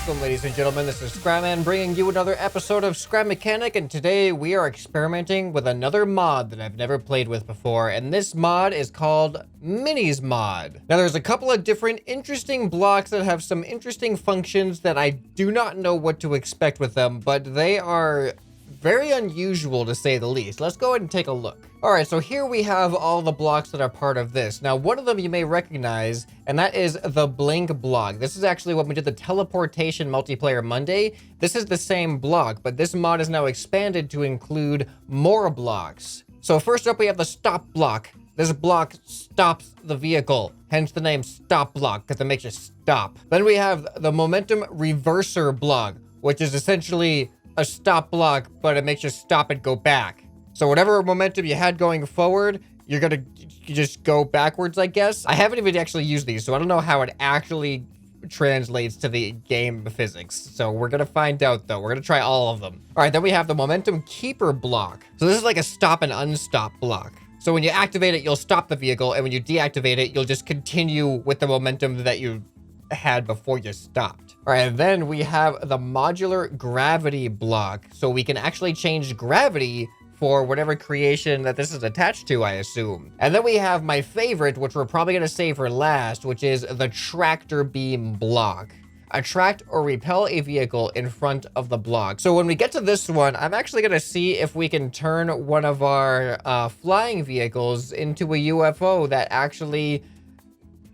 Welcome, ladies and gentlemen. This is ScrapMan bringing you another episode of Scrap Mechanic, and today we are experimenting with another mod that I've never played with before, and this mod is called Minis Mod. Now, there's a couple of different interesting blocks that have some interesting functions that I do not know what to expect with them, but they are very unusual to say the least. Let's go ahead and take a look. All right, so here we have all the blocks that are part of this. Now, one of them you may recognize, and that is the blink block. This is actually when we did the teleportation multiplayer Monday. This is the same block, but this mod is now expanded to include more blocks. So first up, we have the stop block. This block stops the vehicle, hence the name stop block, because it makes you stop. Then we have the momentum reverser block, which is essentially a stop block, but it makes you stop and go back. So whatever momentum you had going forward, you just go backwards, I guess. I haven't even actually used these, so I don't know how it actually translates to the game physics. So we're gonna find out though. We're gonna try all of them. All right, then we have the momentum keeper block. So this is like a stop and unstop block. So when you activate it, you'll stop the vehicle, and when you deactivate it, you'll just continue with the momentum that you had before you stopped. All right, and then we have the modular gravity block. So we can actually change gravity for whatever creation that this is attached to, I assume. And then we have my favorite, which we're probably gonna save for last, which is the tractor beam block. Attract or repel a vehicle in front of the block. So when we get to this one, I'm actually gonna see if we can turn one of our flying vehicles into a UFO that actually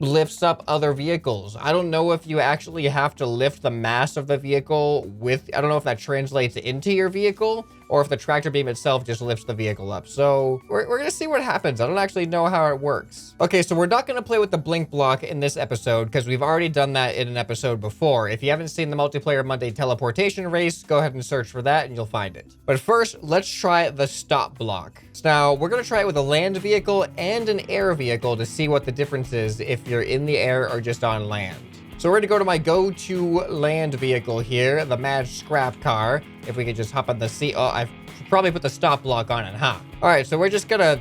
lifts up other vehicles. I don't know if you actually have to lift the mass of the vehicle with, I don't know if that translates into your vehicle or if the tractor beam itself just lifts the vehicle up. So we're gonna see what happens. I don't actually know how it works. Okay, so we're not gonna play with the blink block in this episode because we've already done that in an episode before. If you haven't seen the multiplayer Monday teleportation race, go ahead and search for that and you'll find it. But first, let's try the stop block. So now we're gonna try it with a land vehicle and an air vehicle to see what the difference is if you're in the air or just on land. So we're gonna go to my go-to land vehicle here, the Mad Scrap Car. If we could just hop on the seat. Oh, I've probably put the stop block on it, huh? All right, so we're just gonna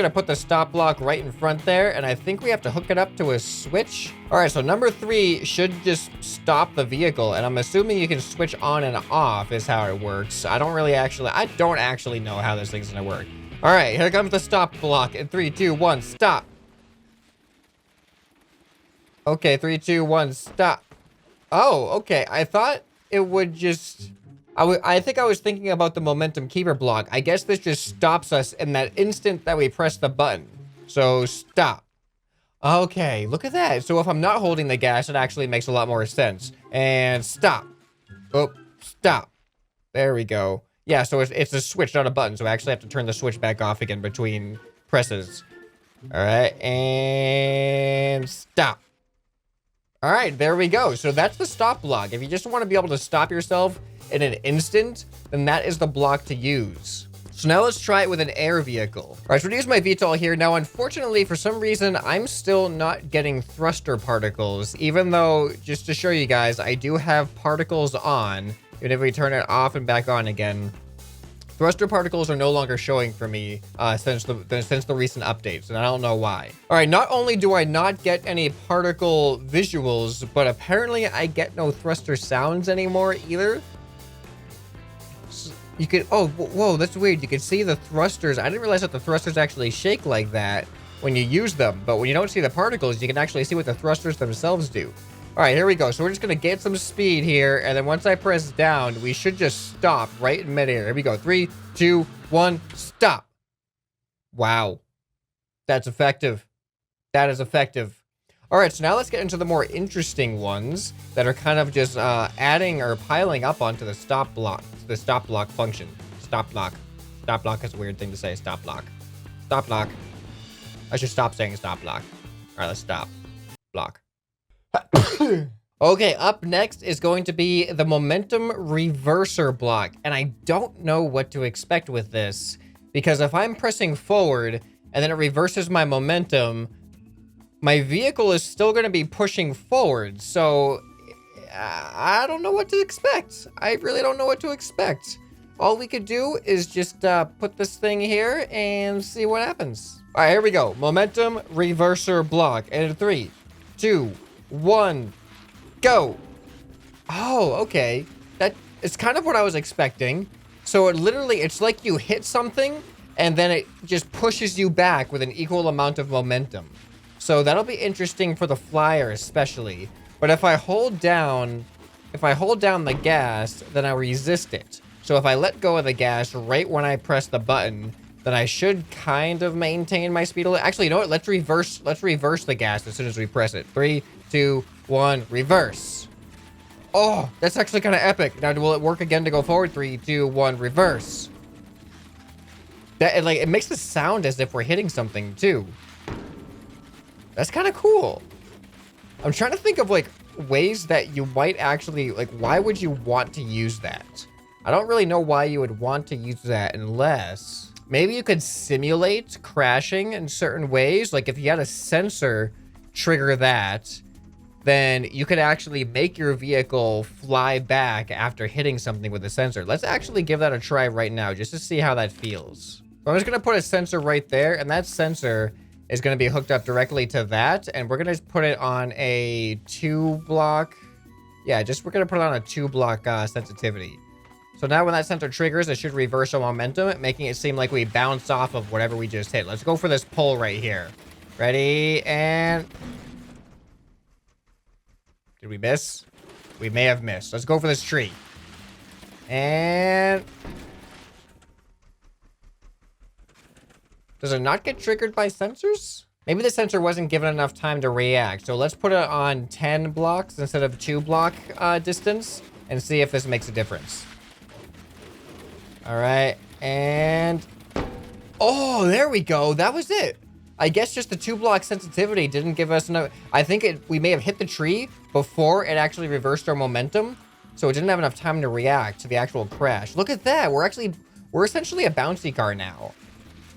put the stop block right in front there, and I think we have to hook it up to a switch. All right, so number 3 should just stop the vehicle, and I'm assuming you can switch on and off is how it works. I don't actually know how this thing's gonna work. All right, here comes the stop block in 3, 2, 1, stop. Okay, 3, 2, 1, stop. Oh, okay. I thought it would just... I think I was thinking about the momentum keeper block. I guess this just stops us in that instant that we press the button. So, stop. Okay, look at that. So if I'm not holding the gas, it actually makes a lot more sense. And stop. Oh, stop. There we go. Yeah, so it's a switch, not a button. So I actually have to turn the switch back off again between presses. All right, and stop. All right, there we go. So that's the stop block. If you just want to be able to stop yourself in an instant, then that is the block to use. So now let's try it with an air vehicle. All right, so I'm gonna use my VTOL here. Now, unfortunately, for some reason, I'm still not getting thruster particles, even though, just to show you guys, I do have particles on. Even if we turn it off and back on again, thruster particles are no longer showing for me since the recent updates, and I don't know why. All right, not only do I not get any particle visuals, but apparently I get no thruster sounds anymore either. You could, oh, whoa, that's weird. You can see the thrusters. I didn't realize that the thrusters actually shake like that when you use them, but when you don't see the particles, you can actually see what the thrusters themselves do. All right, here we go. So we're just gonna get some speed here, and then once I press down, we should just stop right in midair. Here we go. 3, 2, 1, stop. Wow. That's effective. That is effective. All right, so now let's get into the more interesting ones that are kind of just adding or piling up onto the stop block function. Stop block. Stop block is a weird thing to say. Stop block. Stop block. I should stop saying stop block. All right, let's stop. Block. Okay, up next is going to be the momentum reverser block, and I don't know what to expect with this, because if I'm pressing forward and then it reverses my momentum, my vehicle is still going to be pushing forward, so I don't know what to expect. I really don't know what to expect. All we could do is just put this thing here and see what happens. All right, here we go. Momentum reverser block, and in 3, 2, 1, go. Oh, okay. That it's kind of what I was expecting. So it's like you hit something and then it just pushes you back with an equal amount of momentum. So that'll be interesting for the flyer especially. But if I hold down the gas, then I resist it. So if I let go of the gas right when I press the button, then I should kind of maintain my speed a little. Actually, you know what? Let's reverse the gas as soon as we press it. 3, 2, 1, reverse. Oh, that's actually kind of epic. Now, will it work again to go forward? 3, 2, 1, reverse. It makes the sound as if we're hitting something too. That's kind of cool. I'm trying to think of like ways that you might actually, like, why would you want to use that? I don't really know why you would want to use that unless maybe you could simulate crashing in certain ways. Like if you had a sensor trigger that, then you could actually make your vehicle fly back after hitting something with a sensor. Let's actually give that a try right now just to see how that feels. So I'm just gonna put a sensor right there, and that sensor is gonna be hooked up directly to that, and we're gonna put it on a 2-block. Yeah, we're gonna put it on a 2-block sensitivity. So now when that sensor triggers, it should reverse our momentum, making it seem like we bounce off of whatever we just hit. Let's go for this pole right here. Ready, and... Did we miss? We may have missed. Let's go for this tree. And... Does it not get triggered by sensors? Maybe the sensor wasn't given enough time to react. So let's put it on 10 blocks instead of 2-block distance and see if this makes a difference. All right, and... Oh, there we go. That was it. I guess just the 2-block sensitivity didn't give us enough. I think we may have hit the tree before it actually reversed our momentum. So it didn't have enough time to react to the actual crash. Look at that. We're essentially a bouncy car now.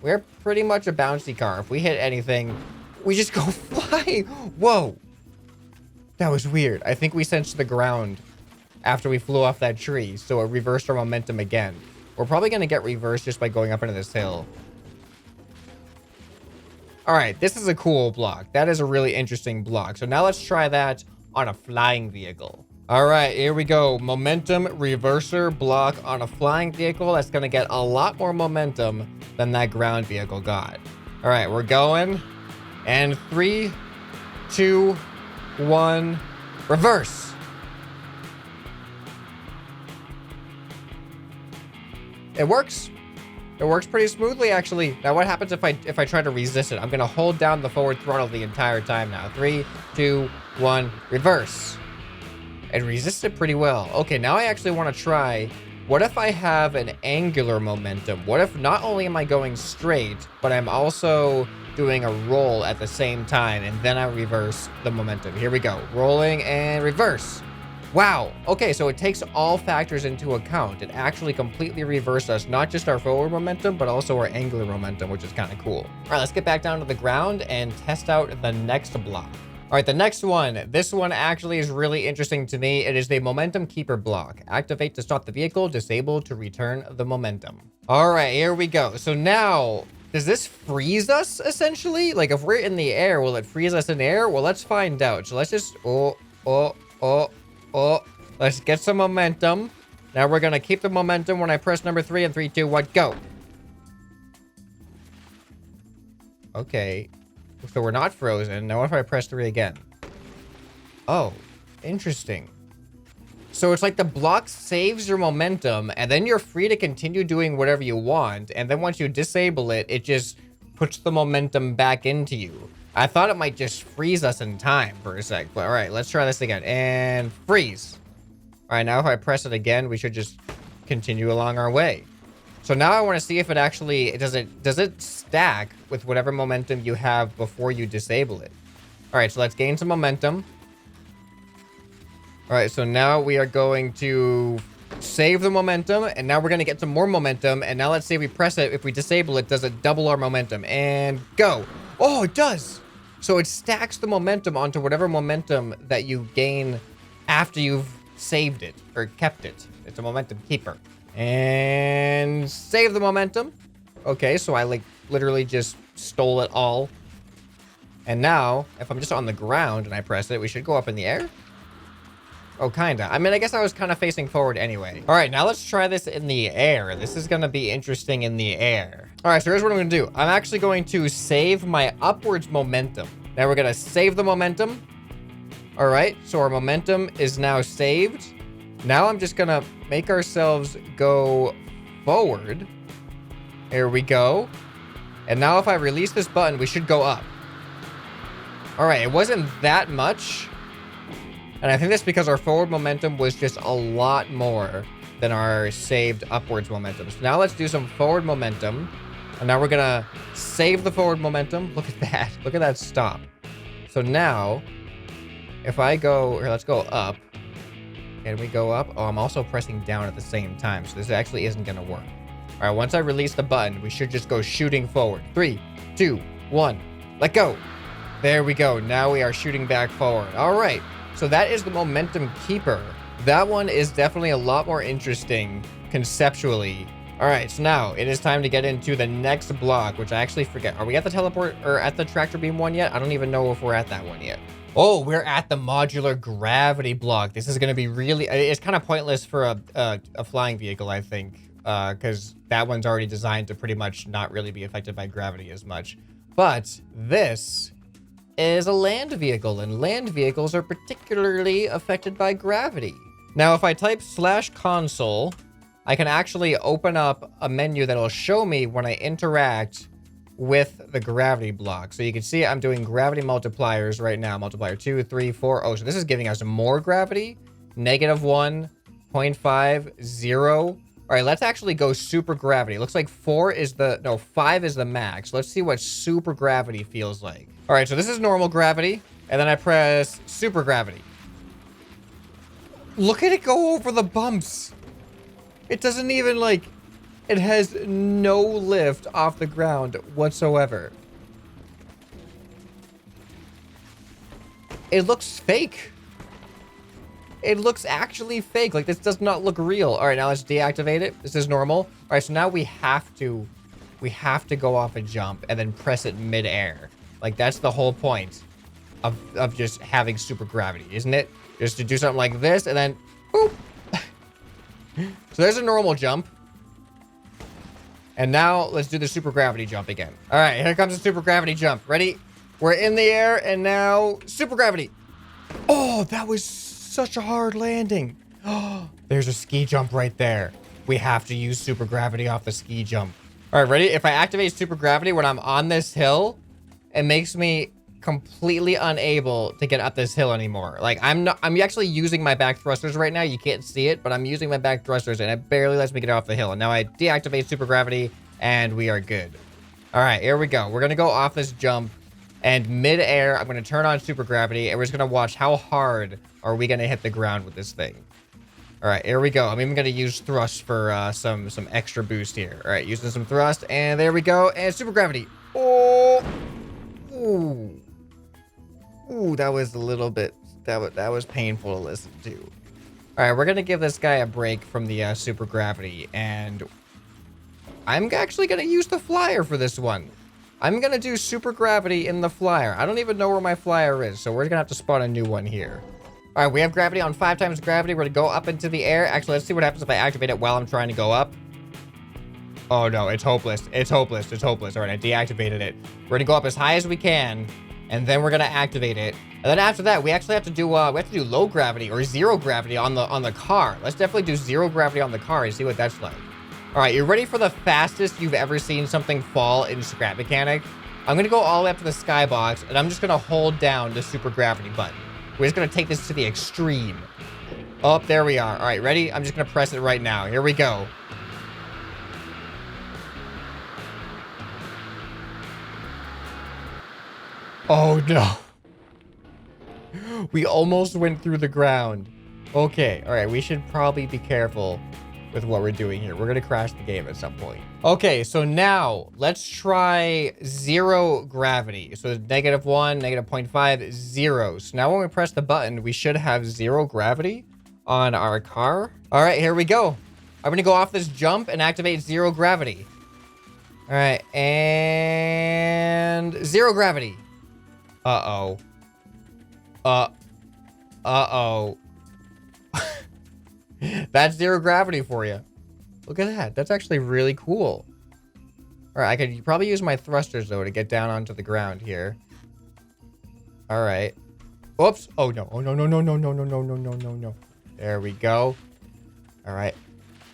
We're pretty much a bouncy car. If we hit anything, we just go flying. Whoa. That was weird. I think we sensed the ground after we flew off that tree. So it reversed our momentum again. We're probably going to get reversed just by going up into this hill. All right, this is a cool block. That is a really interesting block. So now let's try that on a flying vehicle. All right, here we go. Momentum reverser block on a flying vehicle. That's going to get a lot more momentum than that ground vehicle got. All right, we're going. And 3, 2, 1, reverse. It works. It works pretty smoothly, actually. Now, what happens if I try to resist it? I'm going to hold down the forward throttle the entire time now. 3, 2, 1, reverse. It resisted pretty well. Okay, now I actually want to try, what if I have an angular momentum? What if not only am I going straight, but I'm also doing a roll at the same time, and then I reverse the momentum. Here we go. Rolling and reverse. Wow. Okay, so it takes all factors into account. It actually completely reversed us, not just our forward momentum, but also our angular momentum, which is kind of cool. All right, let's get back down to the ground and test out the next block. All right, the next one. This one actually is really interesting to me. It is the momentum keeper block. Activate to stop the vehicle, disable to return the momentum. All right, here we go. So now, does this freeze us, essentially? Like, if we're in the air, will it freeze us in the air? Well, let's find out. So let's just... Let's get some momentum. Now we're gonna keep the momentum when I press number 3 and 3, 2, 1, go. Okay. So we're not frozen. Now what if I press 3 again? Oh, interesting. So it's like the block saves your momentum, and then you're free to continue doing whatever you want. And then once you disable it, it just puts the momentum back into you. I thought it might just freeze us in time for a sec, but all right, let's try this again. And freeze. All right, now if I press it again, we should just continue along our way. So now I want to see if it actually, does it stack with whatever momentum you have before you disable it. All right, so let's gain some momentum. All right, so now we are going to save the momentum, and now we're going to get some more momentum. And now let's say we press it. If we disable it, does it double our momentum? And go. Oh, it does. So it stacks the momentum onto whatever momentum that you gain after you've saved it or kept it. It's a momentum keeper. And save the momentum. Okay, so I like literally just stole it all. And now, if I'm just on the ground and I press it, we should go up in the air. Oh, kinda. I mean, I guess I was kind of facing forward anyway. All right, now let's try this in the air. This is gonna be interesting in the air. All right, so here's what I'm gonna do. I'm actually going to save my upwards momentum. Now we're gonna save the momentum. All right, so our momentum is now saved. Now I'm just gonna make ourselves go forward. Here we go. And now if I release this button, we should go up. All right, it wasn't that much. And I think that's because our forward momentum was just a lot more than our saved upwards momentum. So now let's do some forward momentum. And now we're gonna save the forward momentum. Look at that. Look at that stop. So now, if I go, here, let's go up. Can we go up? Oh, I'm also pressing down at the same time. So this actually isn't gonna work. All right, once I release the button, we should just go shooting forward. 3, 2, 1, let go. There we go. Now we are shooting back forward. All right. So that is the momentum keeper. That one is definitely a lot more interesting conceptually. All right, so now it is time to get into the next block, which I actually forget. Are we at the teleport or at the tractor beam one yet? I don't even know if we're at that one yet. Oh, we're at the modular gravity block. This is going to be really, it's kind of pointless for a flying vehicle, I think, because that one's already designed to pretty much not really be affected by gravity as much. But this is a land vehicle, and land vehicles are particularly affected by gravity. Now, if I type /console, I can actually open up a menu that'll show me when I interact with the gravity block. So you can see I'm doing gravity multipliers right now. Multiplier 2, 3, 4. Oh, so this is giving us more gravity. -1, 0.5, 0. All right, let's actually go super gravity. Looks like 5 is the max. Let's see what super gravity feels like. All right, so this is normal gravity, and then I press super gravity. Look at it go over the bumps. It doesn't even it has no lift off the ground whatsoever. It looks fake. It looks actually fake. Like, this does not look real. All right, now let's deactivate it. This is normal. All right, so now we have to go off a jump and then press it midair. Like, that's the whole point of just having super gravity, isn't it? Just to do something like this and then boop. So there's a normal jump. And now let's do the super gravity jump again. All right, here comes the super gravity jump. Ready? We're in the air and now super gravity. Oh, that was such a hard landing. Oh, there's a ski jump right there. We have to use super gravity off the ski jump. All right, ready? If I activate super gravity when I'm on this hill, it makes me completely unable to get up this hill anymore. Like, I'm actually using my back thrusters right now. You can't see it, but I'm using my back thrusters and it barely lets me get off the hill. And now I deactivate super gravity and we are good. All right, here we go. We're gonna go off this jump and mid-air, I'm gonna turn on super gravity and we're just gonna watch how hard are we gonna hit the ground with this thing. All right, here we go. I'm even gonna use thrust for some extra boost here. All right, using some thrust and there we go. And super gravity. Oh, ooh. Ooh, that was a little bit, that was painful to listen to. All right, we're gonna give this guy a break from the super gravity, and I'm actually gonna use the flyer for this one. I'm gonna do super gravity in the flyer. I don't even know where my flyer is, so we're gonna have to spawn a new one here. All right, we have gravity on 5 times gravity. We're gonna go up into the air. Actually, let's see what happens if I activate it while I'm trying to go up. Oh no, it's hopeless. It's hopeless. It's hopeless. All right, I deactivated it. We're gonna go up as high as we can. And then we're gonna activate it. And then after that, we actually have to do low gravity or 0 gravity on the car. Let's definitely do 0 gravity on the car and see what that's like. All right, you ready for the fastest you've ever seen something fall in Scrap Mechanic? I'm gonna go all the way up to the skybox and I'm just gonna hold down the super gravity button. We're just gonna take this to the extreme. Oh, there we are. All right, ready? I'm just gonna press it right now. Here we go. Oh no. We almost went through the ground. Okay, all right, we should probably be careful with what we're doing here. We're gonna crash the game at some point. Okay, so now let's try 0 gravity. So -1, -0.5, 0. So now when we press the button, we should have 0 gravity on our car. All right, here we go. I'm gonna go off this jump and activate 0 gravity. All right, and 0 gravity. Uh-oh. Uh-oh. That's zero gravity for you. Look at that. That's actually really cool. All right, I could probably use my thrusters, though, to get down onto the ground here. All right. Oops. Oh, no. Oh, no, no, no, no, no, no, no, no, no, no, no. There we go. All right.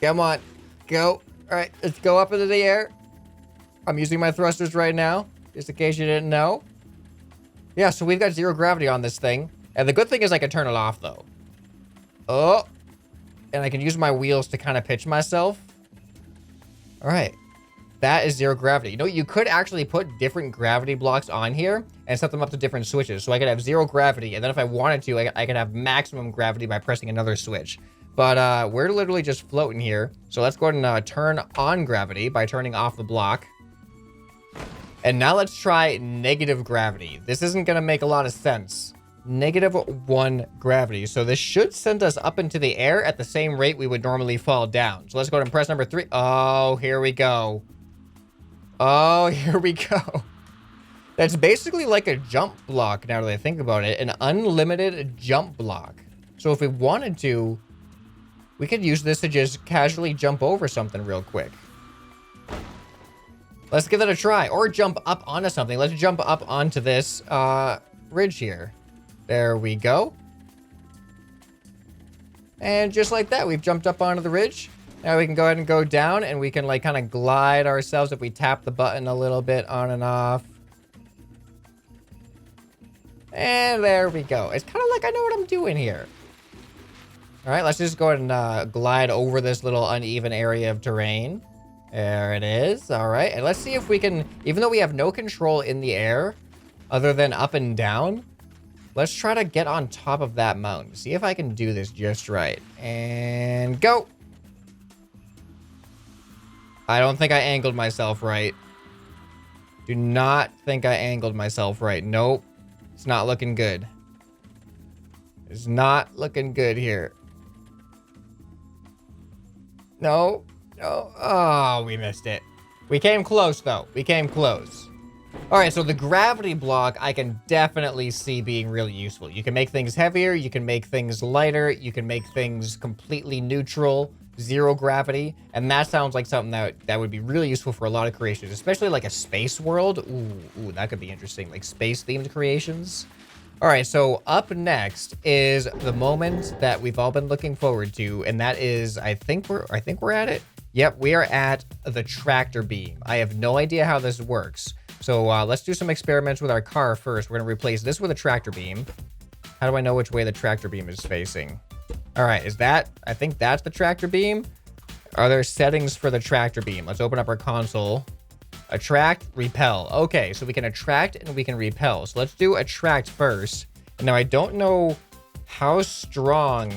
Come on. Go. All right, let's go up into the air. I'm using my thrusters right now, just in case you didn't know. Yeah, so we've got zero gravity on this thing. And the good thing is I can turn it off, though. Oh. And I can use my wheels to kind of pitch myself. All right. That is zero gravity. You know, you could actually put different gravity blocks on here and set them up to different switches. So I could have zero gravity, and then if I wanted to, I could have maximum gravity by pressing another switch. But we're literally just floating here. So let's go ahead and turn on gravity by turning off the block. And now let's try negative gravity. This isn't going to make a lot of sense. -1 gravity. So this should send us up into the air at the same rate we would normally fall down. So let's go ahead and press number 3. Oh, here we go. Oh, here we go. That's basically like a jump block now that I think about it. An unlimited jump block. So if we wanted to, we could use this to just casually jump over something real quick. Let's give that a try. Or jump up onto something. Let's jump up onto this ridge here. There we go. And just like that, we've jumped up onto the ridge. Now we can go ahead and go down, and we can like kind of glide ourselves if we tap the button a little bit on and off. And there we go. It's kind of like I know what I'm doing here. All right, let's just go ahead and glide over this little uneven area of terrain. There it is. All right, and let's see if we can, even though we have no control in the air other than up and down, let's try to get on top of that mountain. See if I can do this just right. And go. I don't think I angled myself right. Do not think I angled myself right. Nope. It's not looking good. It's not looking good here. No. No. Oh, we missed it. We came close, though. We came close. All right, so the gravity block I can definitely see being really useful. You can make things heavier. You can make things lighter. You can make things completely neutral. Zero gravity, and that sounds like something that would be really useful for a lot of creations, especially like a space world. Ooh, that could be interesting, like space themed creations. All right, so up next is the moment that we've all been looking forward to, and that is, I think we're at it. Yep, we are at the tractor beam. I have no idea how this works, so let's do some experiments with our car first. We're gonna replace this with a tractor beam. How do I know which way the tractor beam is facing? All right, I think that's the tractor beam. Are there settings for the tractor beam? Let's open up our console. Attract, repel. Okay, so we can attract and we can repel. So let's do attract first. Now, I don't know how strong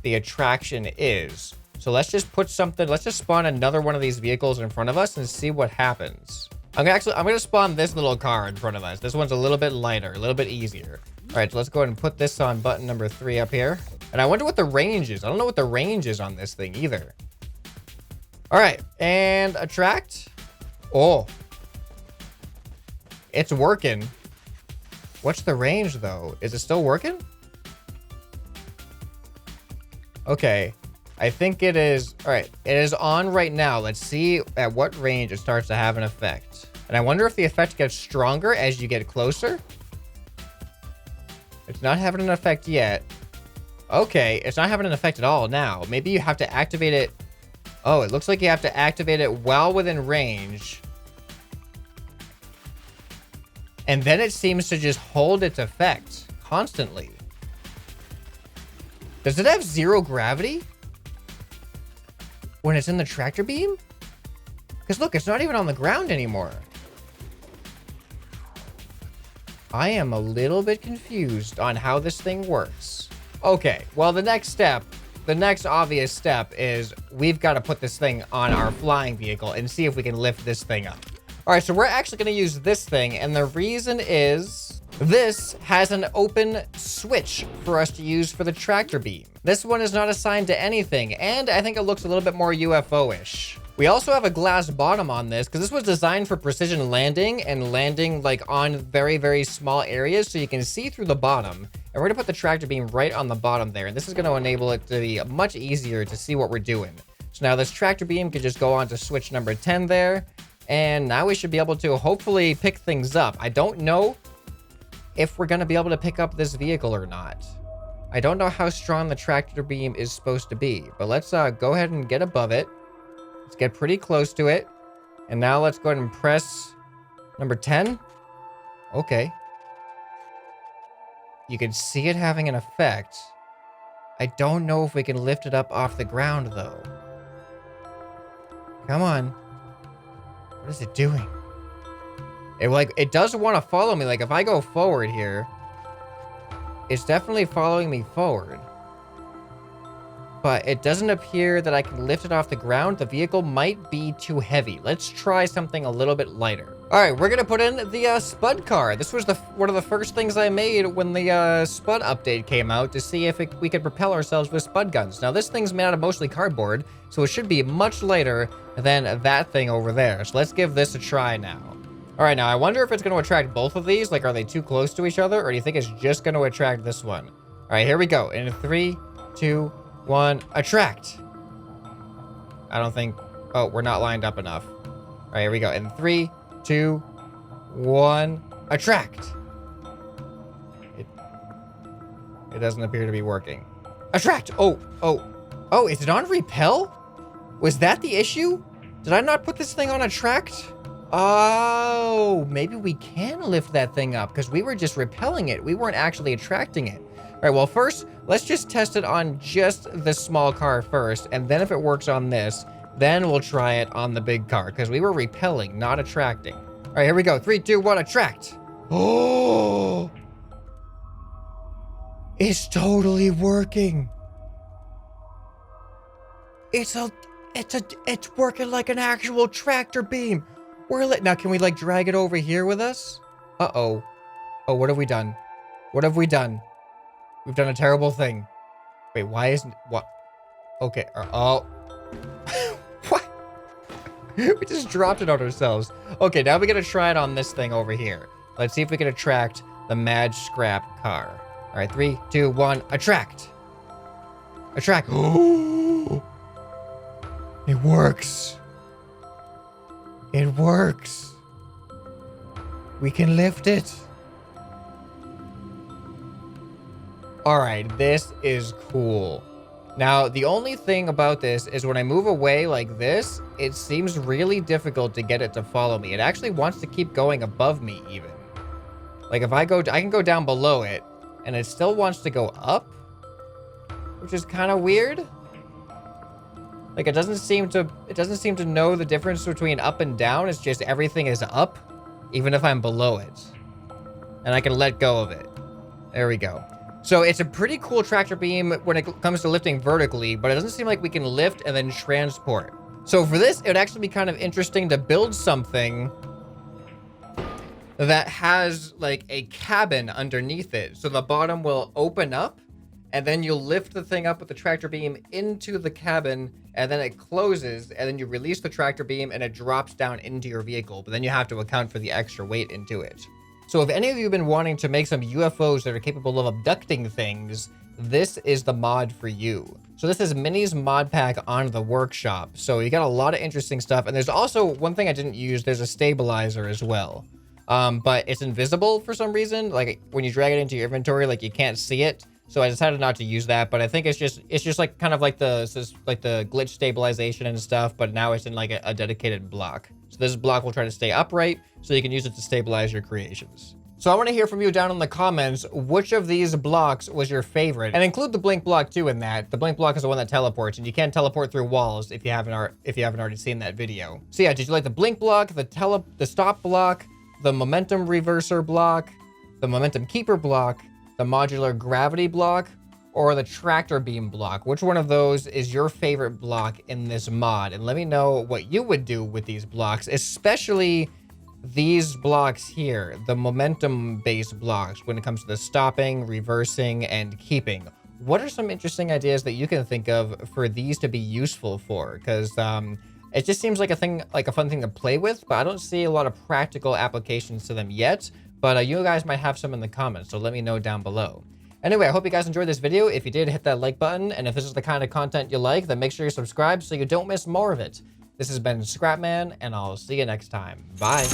the attraction is. So let's just put something, let's just spawn another one of these vehicles in front of us and see what happens. I'm gonna spawn this little car in front of us. This one's a little bit lighter, a little bit easier. All right, so let's go ahead and put this on button number 3 up here. And I wonder what the range is. I don't know what the range is on this thing either. All right, and attract. Oh, it's working. What's the range though? Is it still working? Okay, I think it is. All right, it is on right now. Let's see at what range it starts to have an effect. And I wonder if the effect gets stronger as you get closer. It's not having an effect yet. Okay, it's not having an effect at all now. Maybe you have to activate it. Oh, it looks like you have to activate it while within range. And then it seems to just hold its effect constantly. Does it have zero gravity when it's in the tractor beam? Because look, it's not even on the ground anymore. I am a little bit confused on how this thing works. Okay, well, the next obvious step is we've got to put this thing on our flying vehicle and see if we can lift this thing up. All right, so we're actually going to use this thing, and the reason is this has an open switch for us to use for the tractor beam. This one is not assigned to anything, and I think it looks a little bit more UFO-ish. We also have a glass bottom on this because this was designed for precision landing and landing like on very, very small areas so you can see through the bottom. And we're gonna put the tractor beam right on the bottom there. And this is gonna enable it to be much easier to see what we're doing. So now this tractor beam can just go on to switch number 10 there. And now we should be able to hopefully pick things up. I don't know if we're gonna be able to pick up this vehicle or not. I don't know how strong the tractor beam is supposed to be, but let's go ahead and get above it. Let's get pretty close to it. And now let's go ahead and press number 10. Okay. You can see it having an effect. I don't know if we can lift it up off the ground, though. Come on. What is it doing? It does want to follow me. Like, if I go forward here, it's definitely following me forward. But it doesn't appear that I can lift it off the ground. The vehicle might be too heavy. Let's try something a little bit lighter. All right, we're gonna put in the Spud car. This was one of the first things I made when the Spud update came out to see if we could propel ourselves with Spud guns. Now this thing's made out of mostly cardboard, so it should be much lighter than that thing over there. So let's give this a try now. All right, now I wonder if it's gonna attract both of these. Like, are they too close to each other, or do you think it's just gonna attract this one? All right, here we go. In 3, 2, 1, attract. I don't think, oh, we're not lined up enough. All right, here we go. In 3, 2, 1, attract. It doesn't appear to be working. Attract. Oh, is it on repel? Was that the issue? Did I not put this thing on attract? Oh, maybe we can lift that thing up because we were just repelling it. We weren't actually attracting it. All right, well, first, let's just test it on just the small car first, and then if it works on this, then we'll try it on the big car, because we were repelling, not attracting. All right, here we go. 3, 2, 1, attract. Oh! It's totally working. It's working like an actual tractor beam. Now, can we, like, drag it over here with us? Uh-oh. Oh, what have we done? What have we done? We've done a terrible thing. Wait, why isn't... What? Okay. Oh. What? We just dropped it on ourselves. Okay, now we gotta try it on this thing over here. Let's see if we can attract the mad scrap car. All right, 3, 2, 1, attract. Attract. Oh! It works. It works. We can lift it. All right, this is cool. Now, the only thing about this is when I move away like this, it seems really difficult to get it to follow me. It actually wants to keep going above me even. Like if I can go down below it and it still wants to go up, which is kind of weird. Like it doesn't seem to know the difference between up and down. It's just everything is up, even if I'm below it. And I can let go of it. There we go. So it's a pretty cool tractor beam when it comes to lifting vertically, but it doesn't seem like we can lift and then transport. So for this, it would actually be kind of interesting to build something that has like a cabin underneath it. So the bottom will open up and then you'll lift the thing up with the tractor beam into the cabin and then it closes and then you release the tractor beam and it drops down into your vehicle. But then you have to account for the extra weight into it. So if any of you have been wanting to make some UFOs that are capable of abducting things, this is the mod for you. So this is Mini's Modpack on the workshop. So you got a lot of interesting stuff. And there's also one thing I didn't use. There's a stabilizer as well. But it's invisible for some reason. Like when you drag it into your inventory, like you can't see it. So I decided not to use that. But I think it's just like kind of like the glitch stabilization and stuff. But now it's in like a dedicated block. So this block will try to stay upright so you can use it to stabilize your creations. So I want to hear from you down in the comments, which of these blocks was your favorite? And include the blink block too in that. The blink block is the one that teleports, and you can teleport through walls if you haven't already seen that video. So yeah, did you like the blink block, the stop block, the momentum reverser block, the momentum keeper block, the modular gravity block, or the tractor beam block? Which one of those is your favorite block in this mod? And let me know what you would do with these blocks, especially these blocks here, the momentum-based blocks when it comes to the stopping, reversing, and keeping. What are some interesting ideas that you can think of for these to be useful for? Because It just seems like a thing, like a fun thing to play with, but I don't see a lot of practical applications to them yet. But you guys might have some in the comments, so let me know down below. Anyway, I hope you guys enjoyed this video. If you did, hit that like button. And if this is the kind of content you like, then make sure you subscribe so you don't miss more of it. This has been ScrapMan, and I'll see you next time. Bye.